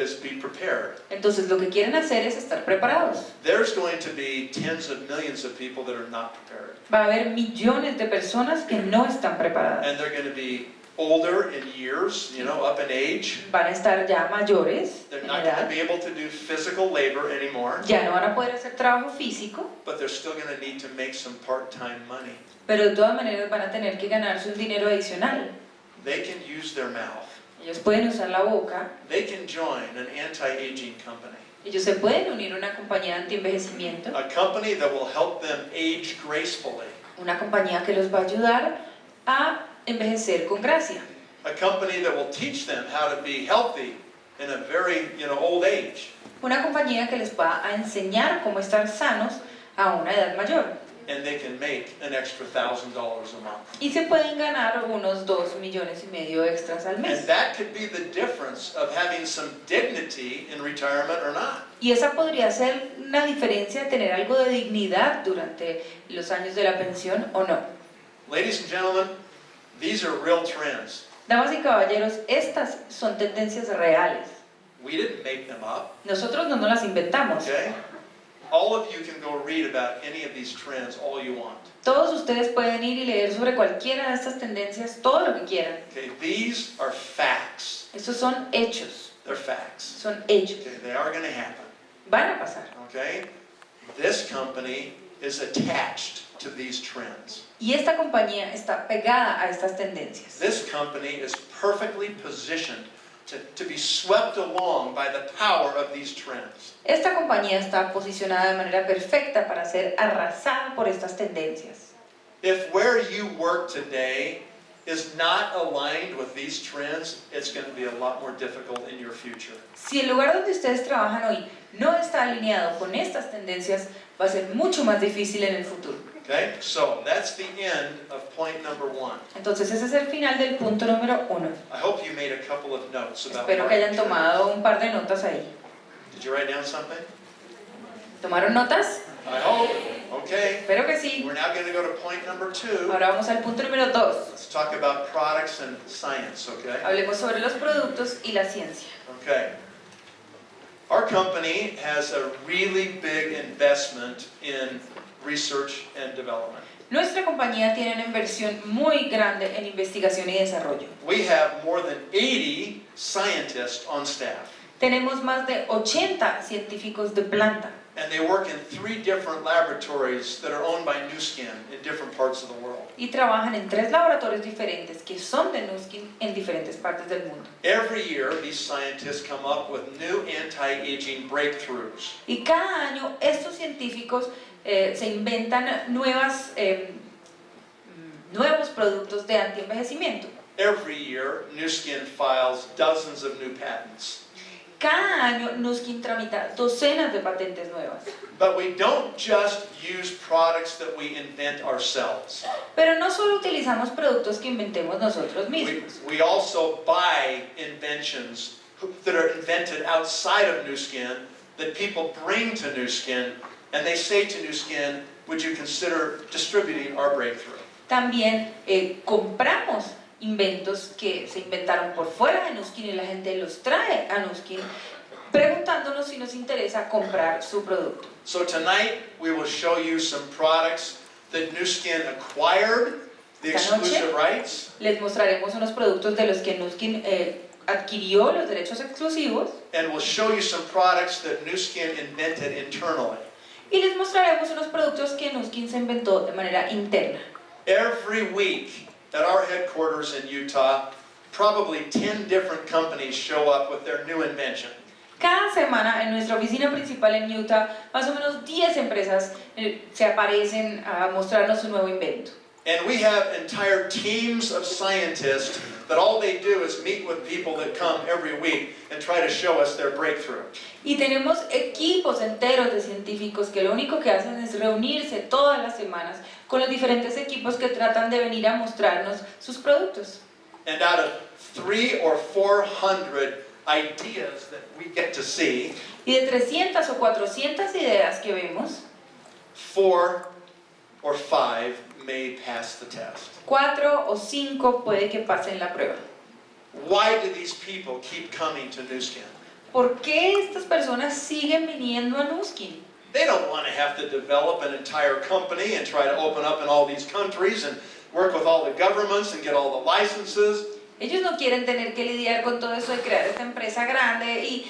is be prepared. Entonces lo que quieren hacer es estar preparados. There's going to be tens of millions of people that are not prepared. Va a haber millones de personas que no están preparadas. And they're going to be older in years, up in age. Van a estar ya mayores They're en not going to edad. be able to do physical labor anymore. Ya no van a poder hacer trabajo físico, But they're still going to need to make some part-time money. pero de todas maneras van a tener que ganarse un dinero adicional. They can use their mouth. Ellos pueden usar la boca, They can join an anti-aging company. ellos se pueden unir a una compañía de antienvejecimiento, A company that will help them age gracefully. una compañía que los va a ayudar a envejecer con gracia, A company that will teach them how to be healthy in a very, old age. una compañía que les va a enseñar cómo estar sanos a una edad mayor. And they can make an extra $1,000 a month. Y se pueden ganar unos 2,5 millones extras al mes. And that could be the difference of having some dignity in retirement or not. Y esa podría ser una diferencia de tener algo de dignidad durante los años de la pensión o no. Ladies and gentlemen, these are real trends. Damas y caballeros, estas son tendencias reales. We didn't make them up, Nosotros no nos las inventamos. okay? All of you can go read about any of these trends all you want. Todos ustedes pueden ir y leer sobre cualquiera de estas tendencias todo lo que quieran. Okay, these are facts. Estos son hechos, They're facts. son hechos. Okay, they are going to happen. Van a pasar. Okay? This company is attached to these trends. Y esta compañía está pegada a estas tendencias. This company is perfectly positioned to be swept along by the power of these trends. Esta compañía está posicionada de manera perfecta para ser arrasada por estas tendencias. If where you work today is not aligned with these trends, it's going to be a lot more difficult in your future. Si el lugar donde ustedes trabajan hoy no está alineado con estas tendencias, va a ser mucho más difícil en el futuro. Okay? So that's the end of point number 1. Entonces ese es el final del punto número 1. I hope you made a couple of notes about Espero que hayan market tomado un par de notas ahí. trends. Did you write down something? ¿Tomaron notas? I hope. Okay. Espero que sí. We're now going to go to point number 2. Ahora vamos al punto número 2. Let's talk about products and science, okay? Hablemos sobre los productos y la ciencia. Okay. Our company has a really big investment in research and development. Nuestra compañía tiene una inversión muy grande en investigación y desarrollo. We have more than 80 scientists on staff, Tenemos más de 80 científicos de planta and they work in 3 different laboratories that are owned by Nu Skin in different parts of the world. y trabajan en 3 laboratorios diferentes que son de Nu Skin en diferentes partes del mundo. Every year, these scientists come up with new anti-aging breakthroughs. Y cada año estos científicos se inventan nuevos productos de antienvejecimiento. Every year, Nu Skin files dozens of new patents. Cada año Nu Skin tramita docenas de patentes nuevas. But we don't just use products that we invent ourselves. Pero no solo utilizamos productos que inventemos nosotros mismos. We also buy inventions that are invented outside of Nu Skin that people bring to Nu Skin, and they say to Nu Skin, would you consider distributing our breakthrough? También compramos inventos que se inventaron por fuera de Nu Skin y la gente los trae a Nu Skin preguntándonos si nos interesa comprar su producto. So tonight we will show you some products that Nu Skin acquired the Esta noche exclusive rights, les mostraremos unos productos de los que Nu Skin adquirió los derechos exclusivos and we'll show you some products that Nu Skin invented internally. y les mostraremos unos productos que Nu Skin se inventó de manera interna. Every week at our headquarters in Utah, probably 10 different companies show up with their new invention. Cada semana en nuestra oficina principal en Utah, más o menos 10 empresas se aparecen a mostrarnos su nuevo invento. And we have entire teams of scientists that all they do is meet with people that come every week and try to show us their breakthrough. Y tenemos equipos enteros de científicos que lo único que hacen es reunirse todas las semanas con los diferentes equipos que tratan de venir a mostrarnos sus productos. And out of 300 or 400 ideas that we get to see, Y de 300 o 400 ideas que vemos, 4 or 5 may pass the test. 4 o 5 puede que pasen la prueba. Why do these people keep coming to Nu Skin? ¿Por qué estas personas siguen viniendo a Nuskin? They don't want to have to develop an entire company and try to open up in all these countries and work with all the governments and get all the licenses. Ellos no quieren tener que lidiar con todo eso de crear esta empresa grande y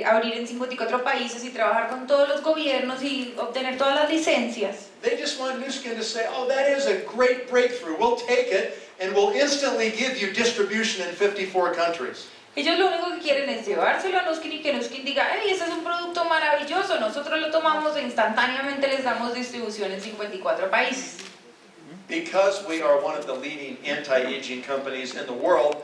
abrir en 54 países y trabajar con todos los gobiernos y obtener todas las licencias. They just want Nuskin to say, oh, that is a great breakthrough. We'll take it and we'll instantly give you distribution in 54 countries. Ellos lo único que quieren es llevárselo a Nuskin y que Nuskin diga, hey, ese es un producto maravilloso, nosotros lo tomamos e instantáneamente les damos distribución en 54 países. Because we are one of the leading anti-aging companies in the world,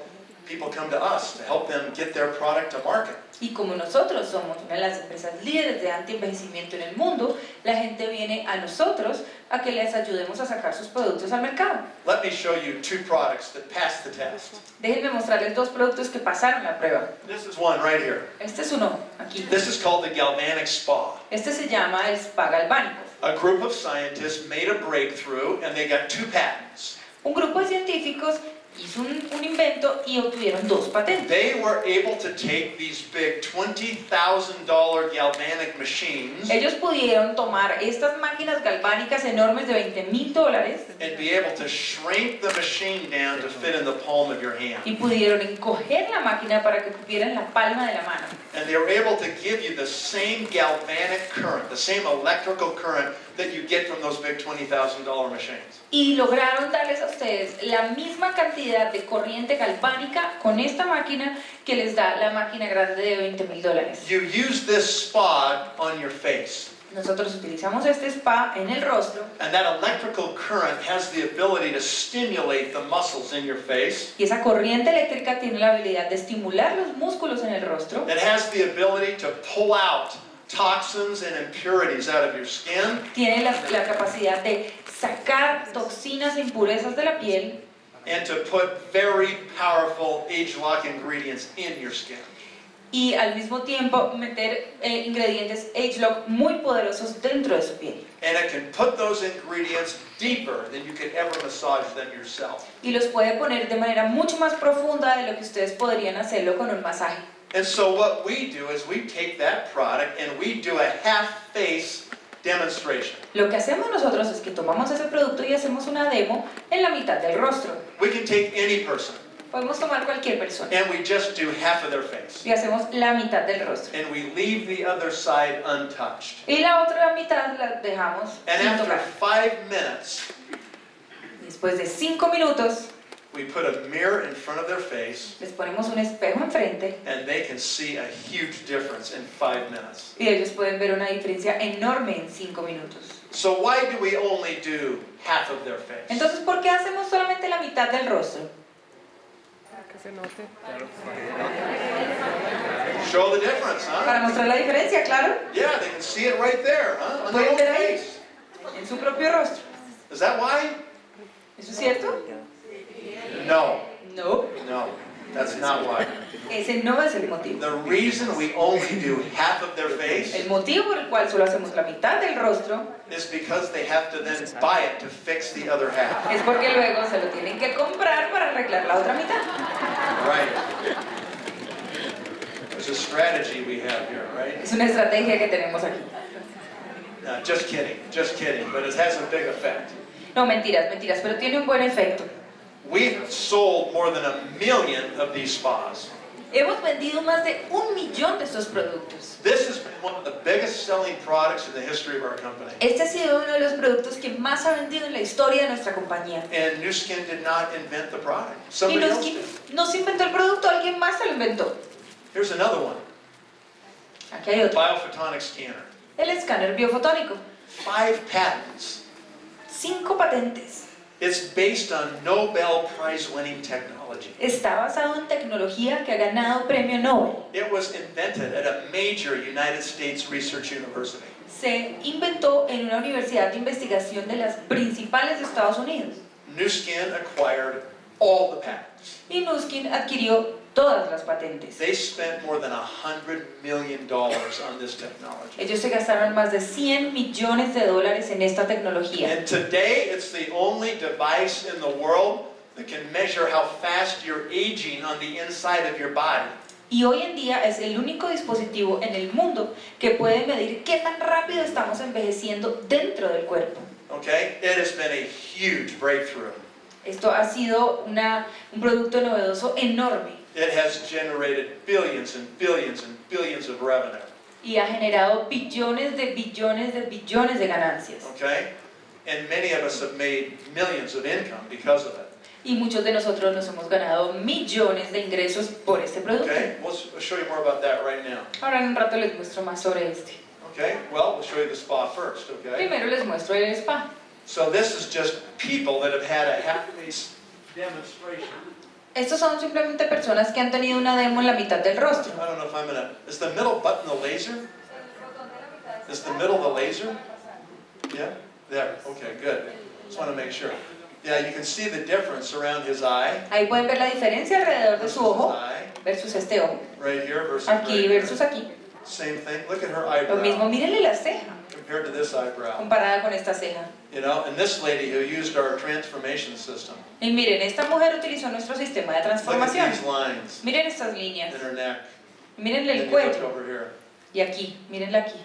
people come to us to help them get their product to market. Y como nosotros somos una de las empresas líderes de anti-envejecimiento en el mundo, la gente viene a nosotros a que les ayudemos a sacar sus productos al mercado. Let me show you two products that passed the test. Déjenme mostrarles dos productos que pasaron la prueba. This is one right here. Este es uno, aquí. This is called the galvanic spa. Este se llama el spa galvánico. A group of scientists made a breakthrough and they got 2 patents. Un grupo de científicos hizo un invento y obtuvieron 2 patentes. They were able to take these big $20,000 galvanic machines Ellos pudieron tomar estas máquinas galvánicas enormes de $20,000 and be able to shrink the machine down to fit in the palm of your hand. y pudieron encoger la máquina para que cupiera en la palma de la mano. And they were able to give you the same galvanic current, the same electrical current that you get from those big $20,000 machines. Y lograron darles a ustedes la misma cantidad de corriente galvánica con esta máquina que les da la máquina grande de $20,000. You use this spa on your face. Nosotros utilizamos este spa en el rostro And that electrical current has the ability to stimulate the muscles in your face. y esa corriente eléctrica tiene la habilidad de estimular los músculos en el rostro. It has the ability to pull out toxins and impurities out of your skin. Tiene la capacidad de sacar toxinas e impurezas de la piel And to put very powerful age-lock ingredients in your skin. y al mismo tiempo meter ingredientes Age-Lock muy poderosos dentro de su piel. And it can put those ingredients deeper than you could ever massage them yourself. Y los puede poner de manera mucho más profunda de lo que ustedes podrían hacerlo con un masaje. And so what we do is we take that product and we do a half-face demonstration. Lo que hacemos nosotros es que tomamos ese producto y hacemos una demo en la mitad del rostro. We can take any person Podemos tomar cualquier persona and we just do half of their face. y hacemos la mitad del rostro. And we leave the other side untouched. Y la otra mitad la dejamos And sin after tocar. 5 minutes, Después de 5 minutos, we put a mirror in front of their face les ponemos un espejo enfrente and they can see a huge difference in 5 minutes. y ellos pueden ver una diferencia enorme en 5 minutos. So why do we only do half of their face? Entonces, ¿por qué hacemos solamente la mitad del rostro? Que se note. Show the difference, Para huh? mostrar la diferencia, claro, Yeah, they can see it right there, huh? On their pueden own ver ahí, face. en su propio rostro. Is that why? ¿Eso es cierto? No, No, no, that's not why. ese no es el motivo. The reason we only do half of their face El motivo por el cual solo hacemos la mitad del rostro is because they have to then buy it to fix the other half. es porque luego se lo tienen que comprar para arreglar la otra mitad. Right. There's a strategy we have here, right? Es una estrategia que tenemos aquí. No, just kidding, but it has a big effect. No, mentiras, mentiras, pero tiene un buen efecto. We've sold more than 1 million of these spas. Hemos vendido más de 1 millón de estos productos. This has been one of the biggest selling products in the history of our company. Este ha sido uno de los productos que más ha vendido en la historia de nuestra compañía. And New Skin did not invent the product. Y Somebody else Nuskin did. no se inventó el producto, alguien más se lo inventó. Here's another one. Aquí hay otro. Biophotonic scanner. El escáner biofotónico. 5 patents. 5 patentes. It's based on Nobel Prize-winning technology. Está basado en tecnología que ha ganado premio Nobel. It was invented at a major United States research university. Se inventó en una universidad de investigación de las principales de Estados Unidos. New Skin acquired all the patents. Y Nuskin adquirió todas las patentes. They spent more than $100 million on this technology. Ellos se gastaron más de $100 millones en esta tecnología. And today, it's the only device in the world that can measure how fast you're aging on the inside of your body. Y hoy en día es el único dispositivo en el mundo que puede medir qué tan rápido estamos envejeciendo dentro del cuerpo. Okay? It has been a huge breakthrough. Esto ha sido un producto novedoso enorme It has generated billions and billions and billions of revenue. y ha generado billones de billones de billones de ganancias. Okay? And many of us have made millions of income because of it. Y muchos de nosotros nos hemos ganado millones de ingresos por este producto. Okay? We'll show you more about that right now. Ahora en un rato les muestro más sobre este. Okay? Well, we'll show you the spa first, okay? Primero les muestro el spa. So this is just people that have had a half-face demonstration. Estos son simplemente personas que han tenido una demo en la mitad del rostro. I don't know if I'm gonna, is the middle button the laser? Is the middle the laser? Yeah? There, okay, good. Just want to make sure. Yeah, you can see the difference around his eye. Ahí pueden ver la diferencia alrededor de Versus su his ojo eye. versus este ojo. Right here versus Aquí right versus here. aquí. Same thing. Look at her Lo mismo, eyebrow mírenle la ceja compared to this eyebrow. comparada con esta ceja. You know, and this lady who used our transformation system. Y miren, esta mujer utilizó nuestro sistema de Look at transformación. these lines Miren estas líneas. in her neck. Mírenle And el you look cuello. over here. Y aquí, mírenla aquí.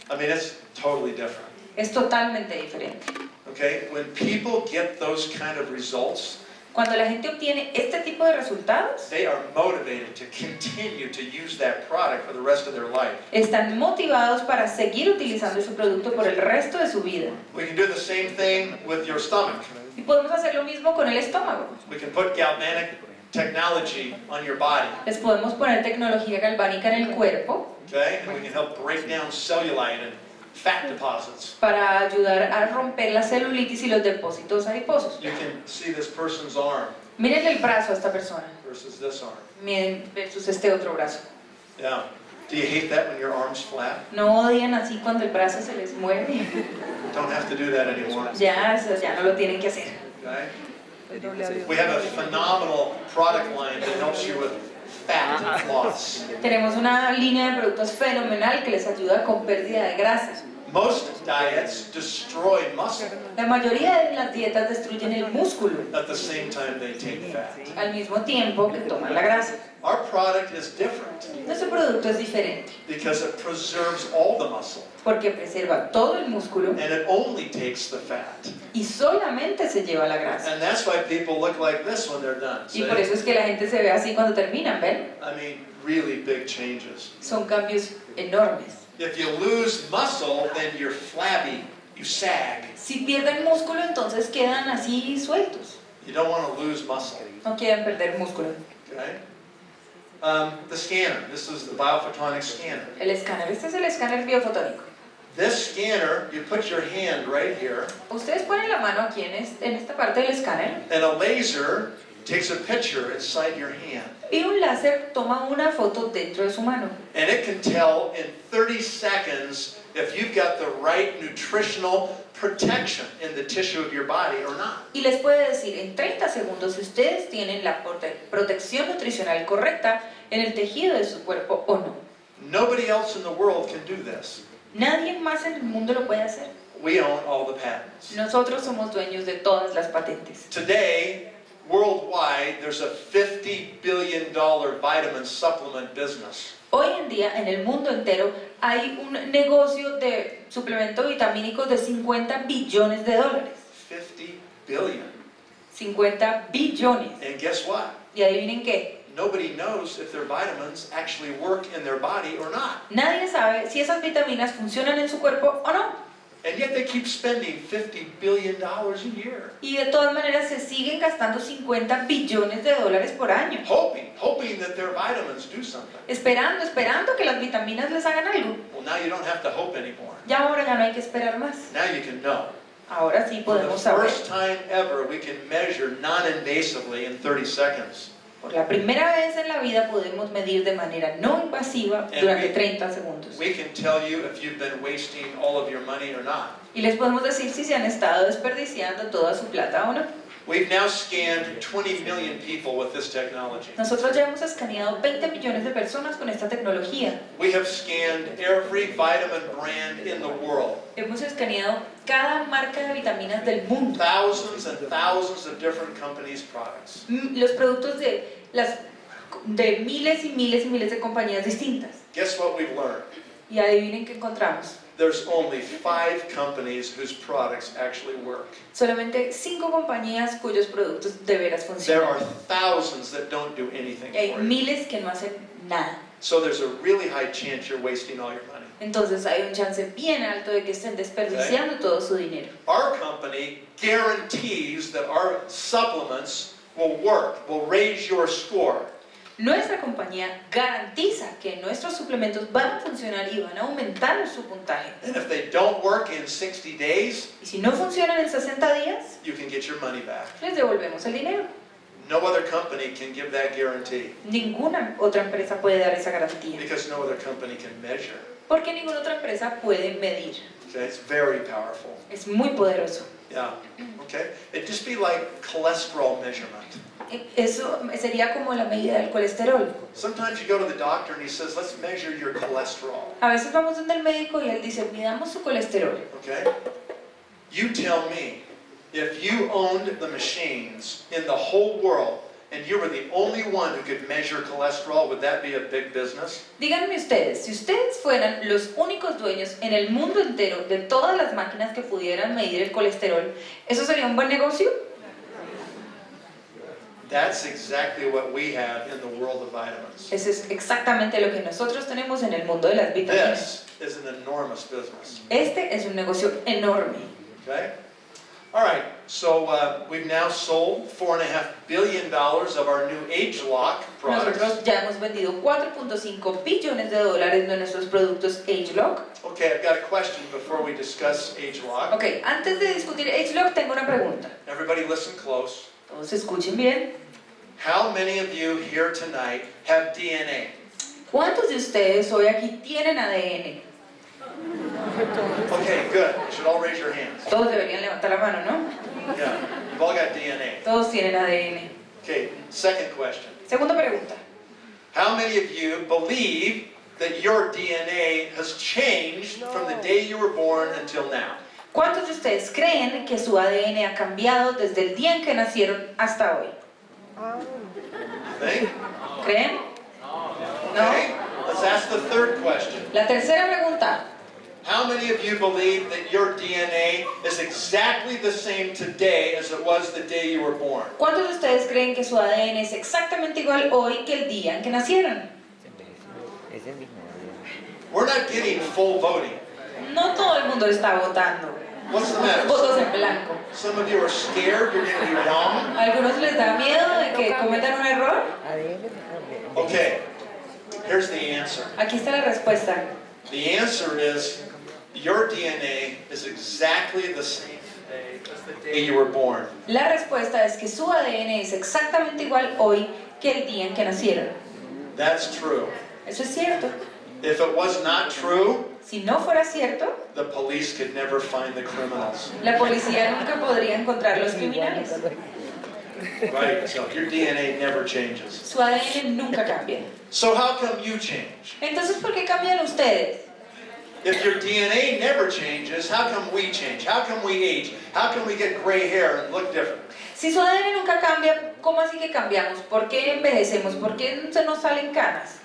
I mean, it's totally different. Es totalmente diferente. Okay? When people get those kind of results, Cuando la gente obtiene este tipo de resultados, they are motivated to continue to use that product for the rest of their life. están motivados para seguir utilizando su producto por el resto de su vida. We can do the same thing with your stomach. Y podemos hacer lo mismo con el estómago. We can put galvanic technology on your body, Les podemos poner tecnología galvánica en el cuerpo okay? And we can help break down cellulite and fat deposits. para ayudar a romper la celulitis y los depósitos adiposos. You can see this person's arm Miren el brazo a esta persona. versus this arm. Miren versus este otro brazo. Yeah. Do you hate that when your arm's flat? No odian así cuando el brazo se les mueve. Don't have to do that anymore. Ya, eso ya no lo tienen que hacer. Okay? El doble a Dios. We have a phenomenal product line that helps you with fat loss. Tenemos una línea de productos fenomenal que les ayuda con pérdida de grasa. Most diets destroy muscle La mayoría de las dietas destruyen el músculo at the same time they take fat. al mismo tiempo que toman la grasa. Our product is different Nuestro producto es diferente because it preserves all the muscle porque preserva todo el músculo and it only takes the fat. y solamente se lleva la grasa. And that's why people look like this when they're done. Y See? por eso es que la gente se ve así cuando terminan, ¿ven? I mean, really big changes. Son cambios enormes. If you lose muscle, then you're flabby, you sag. Si pierden músculo, entonces quedan así sueltos. You don't want to lose muscle. No quieren perder músculo. Okay? The scanner. This is the biophotonic scanner. El escáner, este es el escáner biofotónico. This scanner, you put your hand right here, Ustedes ponen la mano aquí en esta parte del escáner and a laser takes a picture inside your hand. y un láser toma una foto dentro de su mano. And it can tell in 30 seconds if you've got the right nutritional protection in the tissue of your body or not. Y les puede decir en 30 segundos si ustedes tienen la protección nutricional correcta en el tejido de su cuerpo o no. Nobody else in the world can do this. Nadie más en el mundo lo puede hacer. We own all the patents. Nosotros somos dueños de todas las patentes. Today, worldwide, there's a $50 billion vitamin supplement business. Hoy en día, en el mundo entero, hay un negocio de suplementos vitamínicos de 50 billones de dólares. 50 billion. 50 billones. And guess what? Y adivinen qué, Nobody knows if their vitamins actually work in their body or not. nadie sabe si esas vitaminas funcionan en su cuerpo o no. And yet they keep spending $50 billion a year. Y de todas maneras se siguen gastando 50 billones de dólares por año. Hoping that their vitamins do something. Esperando que las vitaminas les hagan algo. Well, now you don't have to hope anymore. Ya ahora ya no hay que esperar más. Now you can know. Ahora sí For the podemos saber. first time ever, we can measure non-invasively in 30 seconds. Por la primera vez en la vida podemos medir de manera no invasiva durante 30 segundos. We can tell you if you've been wasting all of your money or not. Y les podemos decir si se han estado desperdiciando toda su plata o no. We've now scanned 20 million people with this technology. Nosotros ya hemos escaneado 20 millones de personas con esta tecnología. We have scanned every vitamin brand in the world. Hemos escaneado cada marca de vitaminas del mundo. Thousands and thousands of different companies' products. Los productos de las de miles y miles y miles de compañías distintas. Guess what we've learned? Y adivinen qué encontramos. There's only 5 companies whose products actually work. Solamente 5 compañías cuyos productos de veras There are funcionan. thousands that don't do anything Y hay for you. miles que no hacen nada. So there's a really high chance you're wasting all your money. Entonces hay un chance bien alto de que estén desperdiciando todo su dinero. Our company guarantees that our supplements will work, will raise your score. Nuestra compañía garantiza que nuestros suplementos van a funcionar y van a aumentar su puntaje. And if they don't work in 60 days, Y si no funcionan en 60 días, you can get your money back. les devolvemos el dinero. No other company can give that guarantee Ninguna otra empresa puede dar esa garantía. because no other company can measure. Porque ninguna otra empresa puede medir. Okay, it's very powerful. Es muy poderoso. Yeah. Okay. It'd just be like cholesterol measurement. Eso sería como la medida del colesterol. Sometimes you go to the doctor and he says, "Let's measure your cholesterol." A veces vamos donde el médico y él dice, midamos su colesterol. Okay. You tell me, if you owned the machines in the whole world and you were the only one who could measure cholesterol, would that be a big business? Díganme ustedes, si ustedes fueran los únicos dueños en el mundo entero de todas las máquinas que pudieran medir el colesterol, ¿eso sería un buen negocio? That's exactly what we have in the world of vitamins. Eso es exactamente lo que nosotros tenemos en el mundo de las vitaminas. This is an enormous business. Este es un negocio enorme. Okay? All right, so we've now sold $4.5 billion of our new age-lock products. Nosotros ya hemos vendido 4.5 billones de dólares de nuestros productos ageLOC. Okay, I've got a question before we discuss age-lock. Ok, antes de discutir ageLOC tengo una pregunta. Everybody listen close. Todos escuchen bien. How many of you here tonight have DNA? ¿Cuántos de ustedes hoy aquí tienen ADN? Okay, good. You should all raise your hands. Todos deberían levantar la mano, ¿no? Yeah, you've all got DNA. Todos tienen ADN. Okay, second question. Segunda pregunta. How many of you believe that your DNA has changed from the day you were born until now? ¿Cuántos de ustedes creen que su ADN ha cambiado desde el día en que nacieron hasta hoy? Think? ¿Creen? Okay, let's ask the third question. La tercera pregunta. How many of you believe that your DNA is exactly the same today as it was the day you were born? ¿Cuántos de ustedes creen que su ADN es exactamente igual hoy que el día en que nacieron? We're not getting full voting. No todo el mundo está votando. What's the matter? Votos en blanco. Some of you are scared you're going to be wrong. ¿A algunos les da miedo de que cometan un error? Okay, here's the answer. Aquí está la respuesta. The answer is your DNA is exactly the same today as the day you were born. La respuesta es que su ADN es exactamente igual hoy que el día en que nacieron. That's true. Eso es cierto. If it was not true, Si no fuera cierto, the police could never find the criminals. la policía nunca podría encontrar los criminales. Right, so your DNA never changes. Su ADN nunca cambia. So how come you change? Entonces, ¿por qué cambian ustedes? If your DNA never changes, how come we change? How come we age? How come we get gray hair and look different? Si su ADN nunca cambia, ¿cómo así que cambiamos? ¿Por qué envejecemos? ¿Por qué se nos salen canas?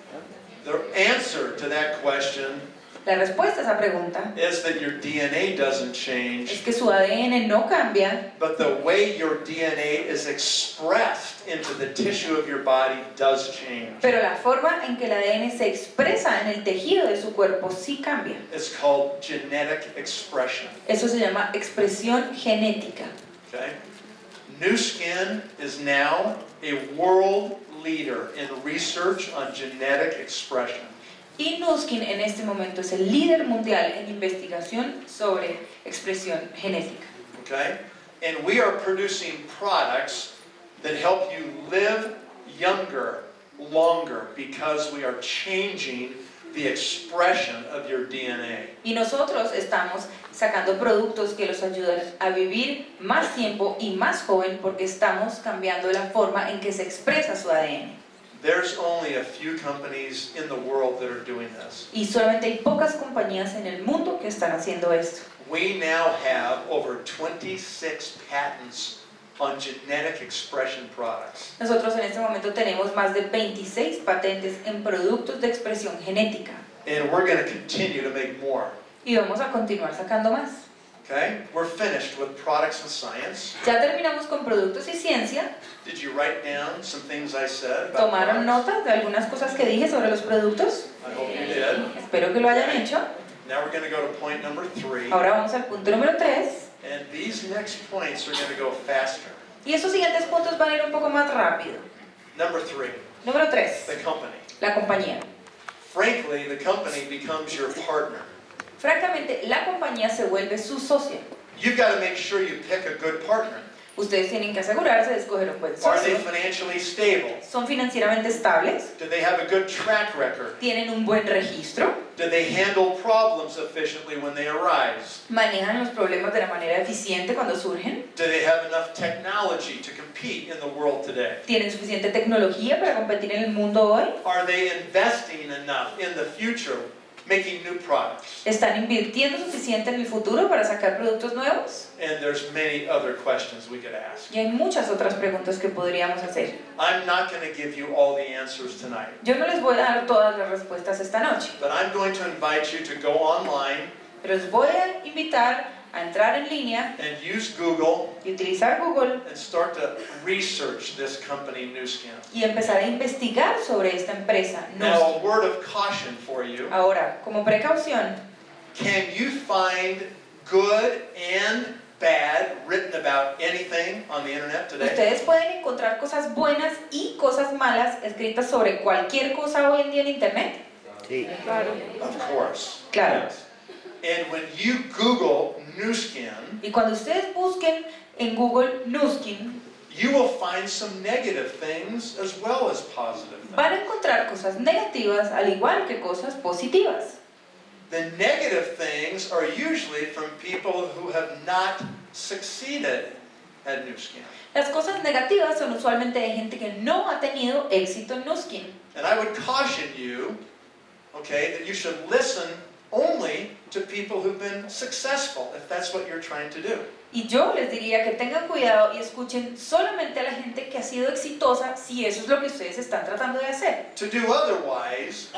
The answer to that question La respuesta a esa pregunta is that your DNA doesn't es change, que su ADN no cambia, but the way your DNA is expressed into the tissue of your body does change. pero la forma en que el ADN se expresa en el tejido de su cuerpo sí cambia. It's called genetic expression. Eso se llama expresión genética. Okay? Nu Skin is now a world leader in research on genetic expression. Y Nu Skin en este momento es el líder mundial en investigación sobre expresión genética. Okay? And we are producing products that help you live younger, longer, because we are changing the expression of your DNA. Y nosotros estamos sacando productos que los ayudan a vivir más tiempo y más joven porque estamos cambiando la forma en que se expresa su ADN. There's only a few companies in the world that are doing this. Y solamente hay pocas compañías en el mundo que están haciendo esto. We now have over 26 patents on genetic expression products. Nosotros en este momento tenemos más de 26 patentes en productos de expresión genética. And we're going to continue to make more. Y vamos a continuar sacando más. Okay? We're finished with products and science. Ya terminamos con productos y ciencia. Did you write down some things I said about ¿Tomaron products? notas de algunas cosas que dije sobre los productos? I hope you did. Espero que lo hayan hecho. Now we're going to go to point number 3. Ahora vamos al punto número 3. And these next points are going to go faster. Y estos siguientes puntos van a ir un poco más rápido. Number 3, Número 3. the company. La compañía. Frankly, the company becomes your partner. Francamente, la compañía se vuelve su socia. You've got to make sure you pick a good partner. Ustedes tienen que asegurarse de escoger un buen Are they socio. financially stable? ¿Son financieramente estables? Do they have a good track record? ¿Tienen un buen registro? Do they handle problems efficiently when they arise? ¿Manejan los problemas de la manera eficiente cuando surgen? Do they have enough technology to compete in the world today? ¿Tienen suficiente tecnología para competir en el mundo hoy? Are they investing enough in the future, making new products? ¿Están invirtiendo suficiente en el futuro para sacar productos nuevos? And there's many other questions we could ask. Y hay muchas otras preguntas que podríamos hacer. I'm not going to give you all the answers tonight, Yo no les voy a dar todas las respuestas esta noche, but I'm going to invite you to go online pero les voy a invitar a entrar en línea and use Google y utilizar Google and start to research this company, Nu Skin. y empezar a investigar sobre esta empresa. Now, a word of caution for you. Ahora, como precaución, Can you find good and bad written about anything on the internet today? ustedes pueden encontrar cosas buenas y cosas malas escritas sobre cualquier cosa hoy en día en Internet. Sí. Claro. Of course. Claro. Yes. And when you Google Nu Skin, Y cuando ustedes busquen en Google Nu Skin, you will find some negative things as well as positive van a things. encontrar cosas negativas al igual que cosas positivas. The negative things are usually from people who have not succeeded at Nu Skin. Las cosas negativas son usualmente de gente que no ha tenido éxito en Nu Skin. And I would caution you, okay, that you should listen only to people who've been successful, if that's what you're trying to do. Y yo les diría que tengan cuidado y escuchen solamente a la gente que ha sido exitosa si eso es lo que ustedes están tratando de hacer. To do otherwise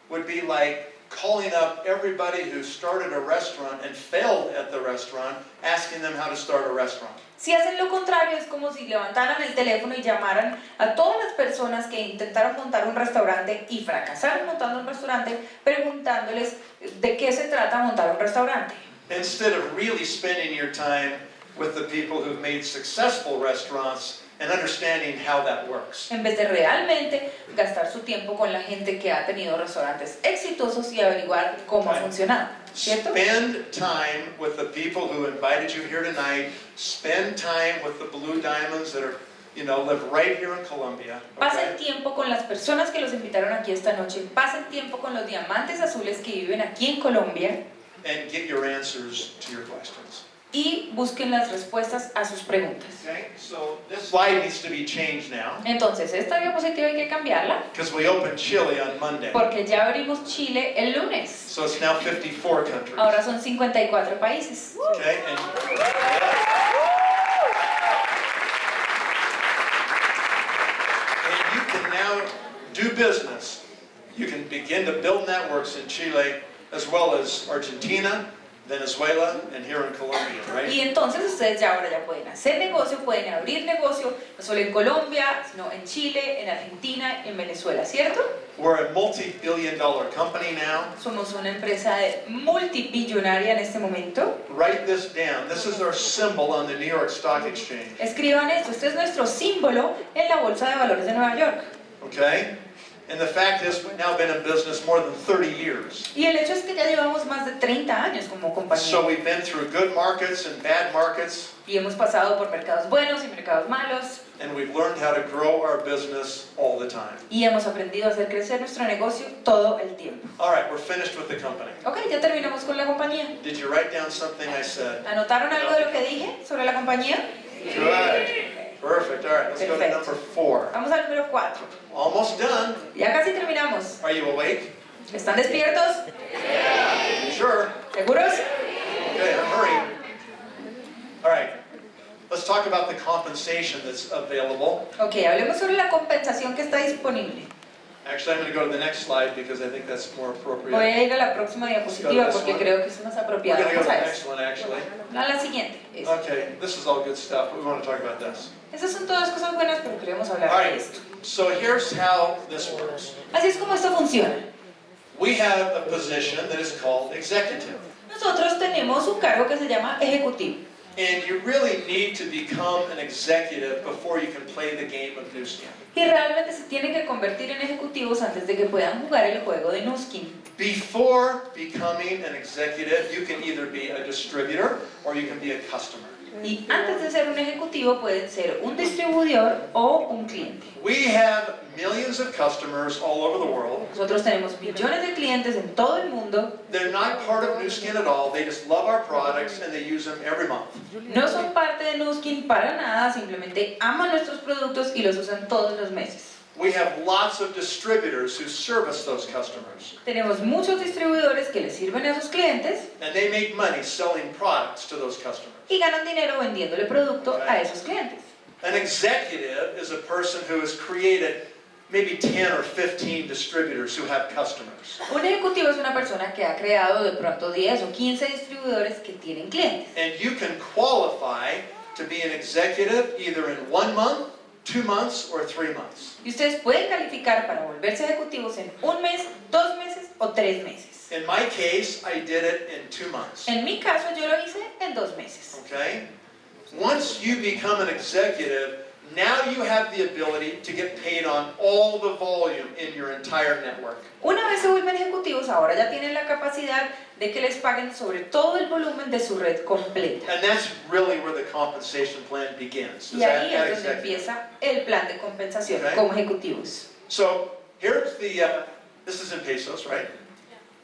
would be like calling up everybody who started a restaurant and failed at the restaurant, asking them how to start a restaurant. Si hacen lo contrario, es como si levantaran el teléfono y llamaran a todas las personas que intentaron montar un restaurante y fracasaron montando un restaurante, preguntándoles de qué se trata montar un restaurante. Instead of really spending your time with the people who've made successful restaurants and understanding how that works. En vez de realmente gastar su tiempo con la gente que ha tenido restaurantes exitosos y averiguar cómo ha funcionado, ¿cierto? Spend time with the people who invited you here tonight. Spend time with the Blue Diamonds that are, live right here in Colombia. Pasen Okay? tiempo con las personas que los invitaron aquí esta noche. Pasen tiempo con los diamantes azules que viven aquí en Colombia And get your answers to your questions. y busquen las respuestas a sus preguntas. Okay, so this slide needs to be changed now Entonces, esta diapositiva hay que cambiarla because we opened Chile on Monday. porque ya abrimos Chile el lunes. So it's now 54 countries. Ahora son 54 países. Okay, and you can now do business. You can begin to build networks in Chile as well as Argentina, Venezuela, and here in Colombia, right? Y entonces ustedes ya ahora ya pueden hacer negocio, pueden abrir negocio, no solo en Colombia, sino en Chile, en Argentina, en Venezuela, ¿cierto? We're a multi-billion-dollar company now. Somos una empresa multibillonaria en este momento. Write this down. This is our symbol on the New York Stock Exchange. Escriban esto, este es nuestro símbolo en la Bolsa de Valores de Nueva York. Okay? And the fact is, we've now been in business more than 30 years. Y el hecho es que ya llevamos más de 30 años como compañía. So we've been through good markets and bad markets, Y hemos pasado por mercados buenos y mercados malos. and we've learned how to grow our business all the time. Y hemos aprendido a hacer crecer nuestro negocio todo el tiempo. All right, we're finished with the company. Ok, ya terminamos con la compañía. Did you write down something I said? ¿Anotaron algo de lo que dije sobre la compañía? Good. Perfect. All right, let's go to Perfecto. number 4. Vamos al número 4. Almost done. Ya casi terminamos. Are you awake? ¿Están despiertos? Sure. ¿Seguros? Okay, I'm hurrying. All right, let's talk talk about the compensation that's available. Ok, hablemos sobre la compensación que está disponible. Actually, I'm going to go to the next slide because I think that's more appropriate. Voy a ir a la próxima diapositiva porque creo que es más We're apropiada. going to go to Vamos the a next eso. one, actually. A la siguiente. Esta. Okay, this is all good stuff, but we want to talk about this. Estas son todas cosas buenas, pero queremos hablar All de right, esto. so here's how this works. Así es como esto funciona. We have a position that is called executive. Nosotros tenemos un cargo que se llama ejecutivo. And you really need to become an executive before you can play the game of Nu Skin. Y realmente se tienen que convertir en ejecutivos antes de que puedan jugar el juego de Nu Skin. Before becoming an executive, you can either be a distributor or you can be a customer. Y antes de ser un ejecutivo pueden ser un distribuidor o un cliente. We have millions of customers all over the world. Nosotros tenemos millones de clientes en todo el mundo. They're not part of Nu Skin at all. They just love our products and they use them every month. No son parte de Nu Skin para nada, simplemente aman nuestros productos y los usan todos los meses. We have lots of distributors who service those customers. Tenemos muchos distribuidores que les sirven a sus clientes And they make money selling products to those customers. y ganan dinero vendiéndole producto a esos clientes. An executive is a person who has created maybe 10 or 15 distributors who have customers. Un ejecutivo es una persona que ha creado de pronto 10 o 15 distribuidores que tienen clientes. And you can qualify to be an executive either in 1 month, 2 months, or 3 months. Y ustedes pueden calificar para volverse ejecutivos en un mes, 2 meses o 3 meses. In my case, I did it in 2 months. En mi caso yo lo hice en 2 meses. Okay? Once you become an executive, now you have the ability to get paid on all the volume in your entire network. Una vez se vuelven ejecutivos, ahora ya tienen la capacidad de que les paguen sobre todo el volumen de su red completa. And that's really where the compensation plan begins. Y ahí es donde empieza el plan de compensación como ejecutivos. So here's the, this is in pesos, right?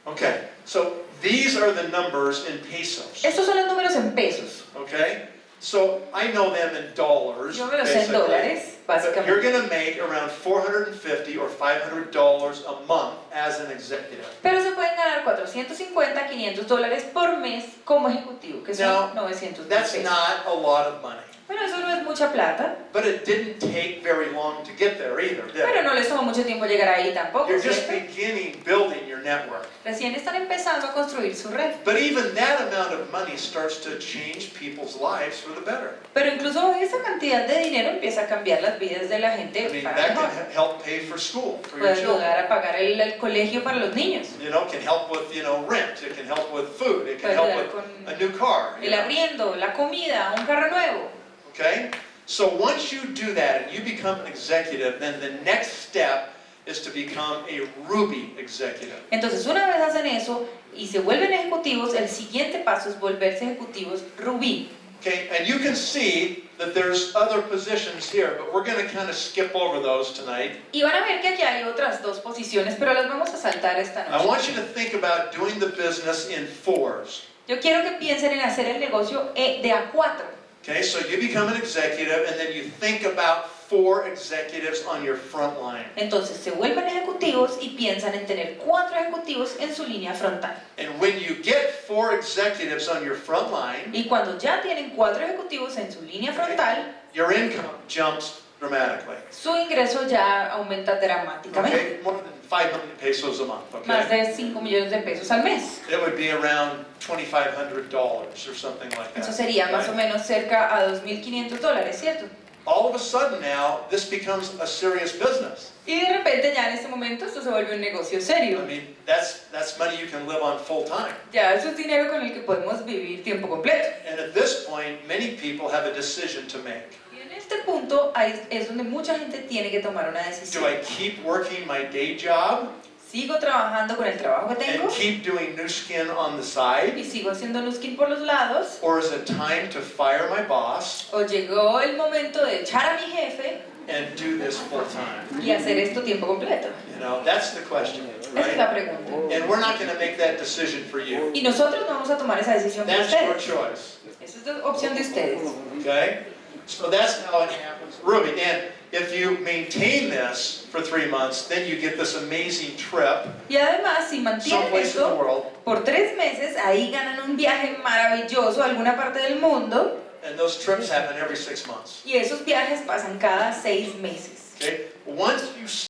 Okay, so these are the numbers in pesos. Estos son los números en pesos. Okay, so I know them in dollars. Yo me los sé en dólares, But you're básicamente. going to make around $450 or $500 a month as an executive. Pero se pueden ganar 450, 500 dólares por mes como ejecutivo, que son 900 mil That's pesos. not a lot of money. Bueno, eso no es mucha plata, But it didn't take very long to get there either, did pero it? no les tomó mucho tiempo llegar ahí tampoco, You're just ¿cierto? beginning building your network. Recién están empezando a construir su red. But even that amount of money starts to change people's lives for the better. Pero incluso esa cantidad de dinero empieza a cambiar las vidas de la I gente mean, para that mejor. can help pay for school for your Puede children. ayudar a pagar el colegio para los niños. You know, can help with, rent. It can help with food. It can Puede help ayudar with con a new car. you el know. arriendo, la comida, un carro nuevo. Okay? So once you do that and you become an executive, then the next step is to become a Ruby executive. Entonces, una vez hacen eso y se vuelven ejecutivos, el siguiente paso es volverse ejecutivos rubí. Okay? And you can see that there's other positions here, but we're going to kind of skip over those tonight. Y van a ver que aquí hay otras dos posiciones, pero las vamos a saltar esta I noche. want you to think about doing the business in fours. Yo quiero que piensen en hacer el negocio de a 4. Okay? So you become an executive and then you think about 4 executives on your front line. Entonces se vuelven ejecutivos y piensan en tener 4 ejecutivos en su línea frontal. And when you get 4 executives on your front line, Y cuando ya tienen 4 ejecutivos en su línea frontal, your income jumps dramatically. su ingreso ya aumenta dramáticamente. Okay? More than 5 million pesos a month. Más Okay? de 5 millones de pesos al mes. It would be around $2,500 or something like that. Eso sería más o menos cerca a $2.500, ¿cierto? All of a sudden now, this becomes a serious business. Y de repente ya en este momento esto se vuelve un negocio I serio. mean, that's money you can live on full time. Ya eso es dinero con el que podemos vivir tiempo completo. And at this point, many people have a decision to make. Y en este punto ahí es donde mucha gente tiene que tomar una Do decisión. I keep working my day job ¿Sigo trabajando con el trabajo que tengo? and keep doing Nu Skin on the side? ¿Y sigo haciendo Nu Skin por los lados? Or is it time to fire my boss ¿O llegó el momento de echar a mi jefe and do this full time? y hacer esto tiempo completo? You know, that's the question, Esa es la right? pregunta. And we're not going to make that decision for you. Y nosotros no vamos a tomar esa decisión por That's your ustedes. choice, Esa es la opción de ustedes. okay? So that's how it happens. Ruby, and if you maintain this for 3 months, then you get this amazing trip Y además, si mantienen someplace in the esto world. por 3 meses, ahí ganan un viaje maravilloso a alguna parte del mundo. And those trips happen every 6 months. Y esos viajes pasan cada 6 meses. Okay? Once you